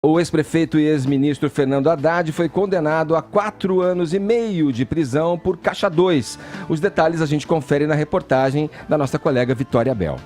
O ex-prefeito e ex-ministro Fernando Haddad foi condenado a 4 anos e meio de prisão por Caixa 2. Os detalhes a gente confere na reportagem da nossa colega Vitória Bel.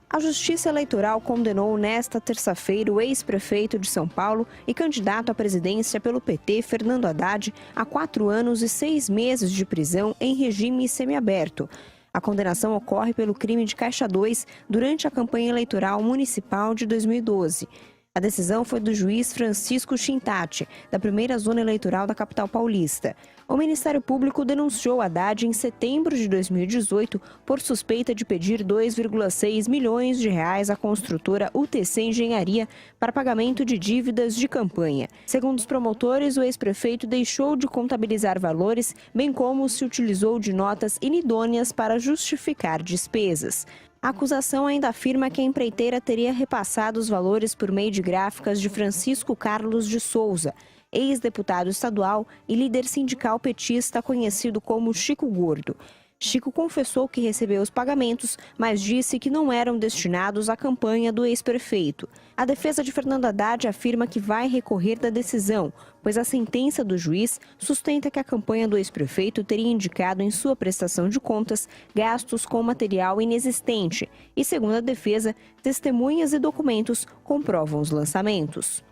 A Justiça Eleitoral condenou nesta terça-feira o ex-prefeito de São Paulo e candidato à presidência pelo PT, Fernando Haddad, a 4 anos e 6 meses de prisão em regime semiaberto. A condenação ocorre pelo crime de Caixa 2 durante a campanha eleitoral municipal de 2012. A decisão foi do juiz Francisco Schintati, da primeira zona eleitoral da capital paulista. O Ministério Público denunciou Haddad em setembro de 2018 por suspeita de pedir 2,6 milhões de reais à construtora UTC Engenharia para pagamento de dívidas de campanha. Segundo os promotores, o ex-prefeito deixou de contabilizar valores, bem como se utilizou de notas inidôneas para justificar despesas. A acusação ainda afirma que a empreiteira teria repassado os valores por meio de gráficas de Francisco Carlos de Souza, ex-deputado estadual e líder sindical petista conhecido como Chico Gordo. Chico confessou que recebeu os pagamentos, mas disse que não eram destinados à campanha do ex-prefeito. A defesa de Fernando Haddad afirma que vai recorrer da decisão, pois a sentença do juiz sustenta que a campanha do ex-prefeito teria indicado em sua prestação de contas gastos com material inexistente e, segundo a defesa, testemunhas e documentos comprovam os lançamentos.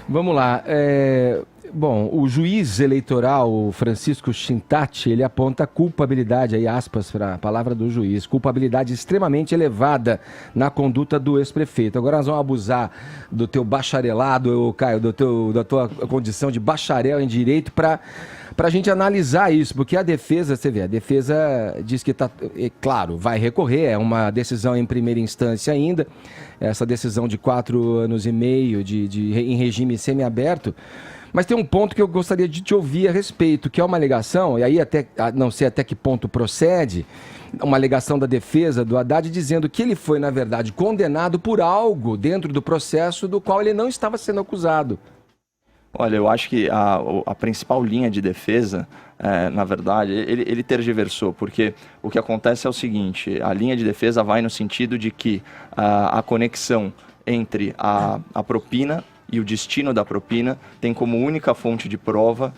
Vamos lá. Bom, o juiz eleitoral Francisco Schintati, ele aponta culpabilidade, aí aspas para a palavra do juiz, culpabilidade extremamente elevada na conduta do ex-prefeito. Agora nós vamos abusar do teu bacharelado, Caio, da tua condição de bacharel em direito para a gente analisar isso, porque a defesa, você vê, a defesa diz que está, claro, vai recorrer, é uma decisão em primeira instância ainda, essa decisão de 4 anos e meio em regime semiaberto. Mas tem um ponto que eu gostaria de te ouvir a respeito, que é uma alegação, e aí não sei até que ponto procede, uma alegação da defesa do Haddad dizendo que ele foi, na verdade, condenado por algo dentro do processo do qual ele não estava sendo acusado. Olha, eu acho que a principal linha de defesa, na verdade, ele tergiversou, porque o que acontece é o seguinte, a linha de defesa vai no sentido de que a conexão entre a propina e o destino da propina tem como única fonte de prova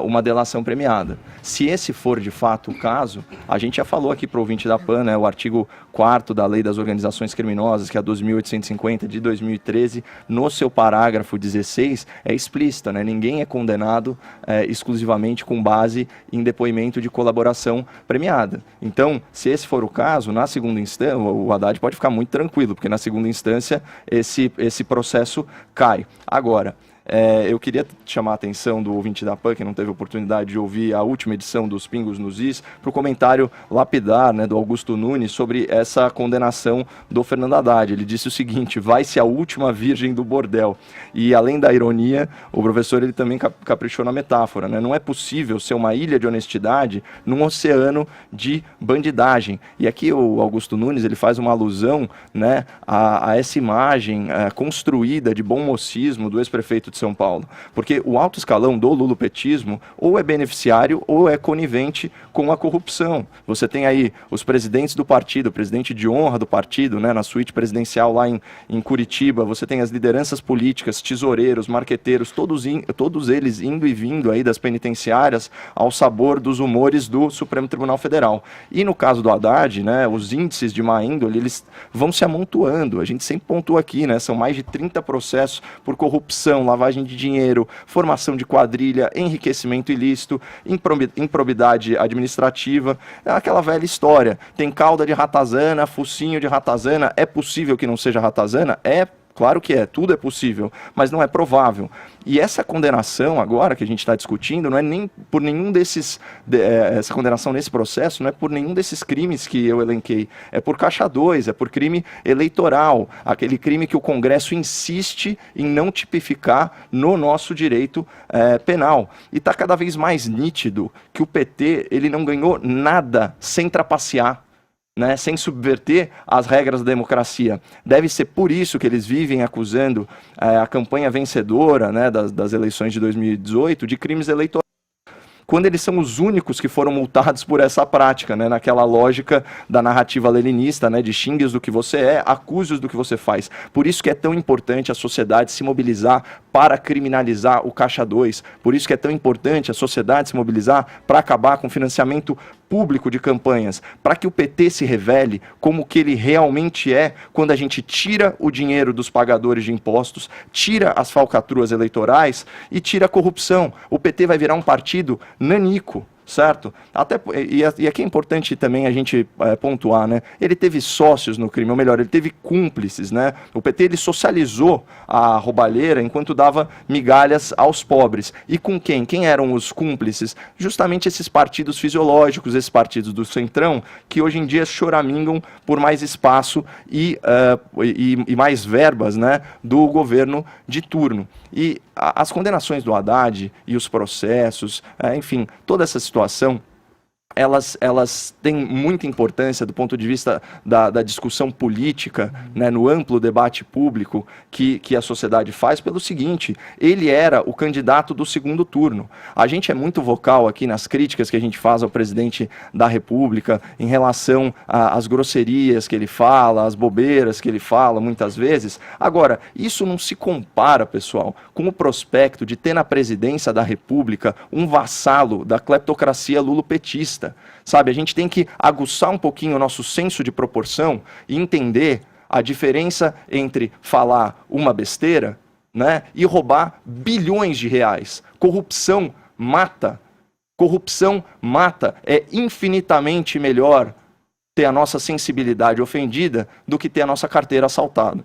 uma delação premiada. Se esse for de fato o caso, a gente já falou aqui para o ouvinte da PAN, né, o artigo 4º da Lei das Organizações Criminosas, que é a 12.850 de 2013, no seu parágrafo 16, é explícita, né? Ninguém é condenado exclusivamente com base em depoimento de colaboração premiada. Então, se esse for o caso, na segunda instância, o Haddad pode ficar muito tranquilo, porque na segunda instância esse processo cai. Agora, eu queria chamar a atenção do ouvinte da PAN, que não teve oportunidade de ouvir a última edição dos Pingos nos Is, para o comentário lapidar, né, do Augusto Nunes sobre essa condenação do Fernando Haddad. Ele disse o seguinte: vai ser a última virgem do bordel. E além da ironia, o professor ele também caprichou na metáfora, né? Não é possível ser uma ilha de honestidade num oceano de bandidagem. E aqui o Augusto Nunes ele faz uma alusão, né, a essa imagem construída de bom mocismo do ex-prefeito de São Paulo, porque o alto escalão do lulopetismo ou é beneficiário ou é conivente com a corrupção. Você tem aí os presidentes do partido, o presidente de honra do partido, né, na suíte presidencial lá em Curitiba, você tem as lideranças políticas, tesoureiros, marqueteiros, todos eles indo e vindo aí das penitenciárias ao sabor dos humores do Supremo Tribunal Federal. E no caso do Haddad, né, os índices de má índole, eles vão se amontoando. A gente sempre pontua aqui, né, são mais de 30 processos por corrupção, lavagem de dinheiro, formação de quadrilha, enriquecimento ilícito, improbidade administrativa, é aquela velha história. Tem cauda de ratazana, focinho de ratazana, é possível que não seja ratazana? É, claro que é, tudo é possível, mas não é provável. E essa condenação agora que a gente está discutindo não é nem por nenhum desses, essa condenação nesse processo não é por nenhum desses crimes que eu elenquei, é por Caixa 2, é por crime eleitoral, aquele crime que o Congresso insiste em não tipificar no nosso direito penal. E está cada vez mais nítido que o PT ele não ganhou nada sem trapacear, né, sem subverter as regras da democracia. Deve ser por isso que eles vivem acusando a campanha vencedora, né, das eleições de 2018 de crimes eleitorais. quando eles são os únicos que foram multados por essa prática, né? Naquela lógica da narrativa leninista, né? De xingue-os do que você é, acuse-os do que você faz. Por isso que é tão importante a sociedade se mobilizar para criminalizar o Caixa 2. Por isso que é tão importante a sociedade se mobilizar para acabar com o financiamento público de campanhas, para que o PT se revele como que ele realmente é quando a gente tira o dinheiro dos pagadores de impostos, tira as falcatruas eleitorais e tira a corrupção. O PT vai virar um partido nanico, certo? Até, e aqui é importante também a gente pontuar, né? Ele teve sócios no crime, ou melhor, ele teve cúmplices, né? O PT, ele socializou a roubalheira enquanto dava migalhas aos pobres. E com quem? Quem eram os cúmplices? Justamente esses partidos fisiológicos, esses partidos do Centrão, que hoje em dia choramingam por mais espaço e mais verbas, né, do governo de turno. E as condenações do Haddad e os processos, enfim, toda essa situação, elas têm muita importância do ponto de vista da discussão política, né, no amplo debate público que a sociedade faz, pelo seguinte: ele era o candidato do segundo turno. A gente é muito vocal aqui nas críticas que a gente faz ao presidente da República em relação às grosserias que ele fala, às bobeiras que ele fala muitas vezes. Agora, isso não se compara, pessoal, com o prospecto de ter na presidência da República um vassalo da cleptocracia lulopetista. Sabe, a gente tem que aguçar um pouquinho o nosso senso de proporção e entender a diferença entre falar uma besteira, né, e roubar bilhões de reais. Corrupção mata. Corrupção mata. É infinitamente melhor ter a nossa sensibilidade ofendida do que ter a nossa carteira assaltada.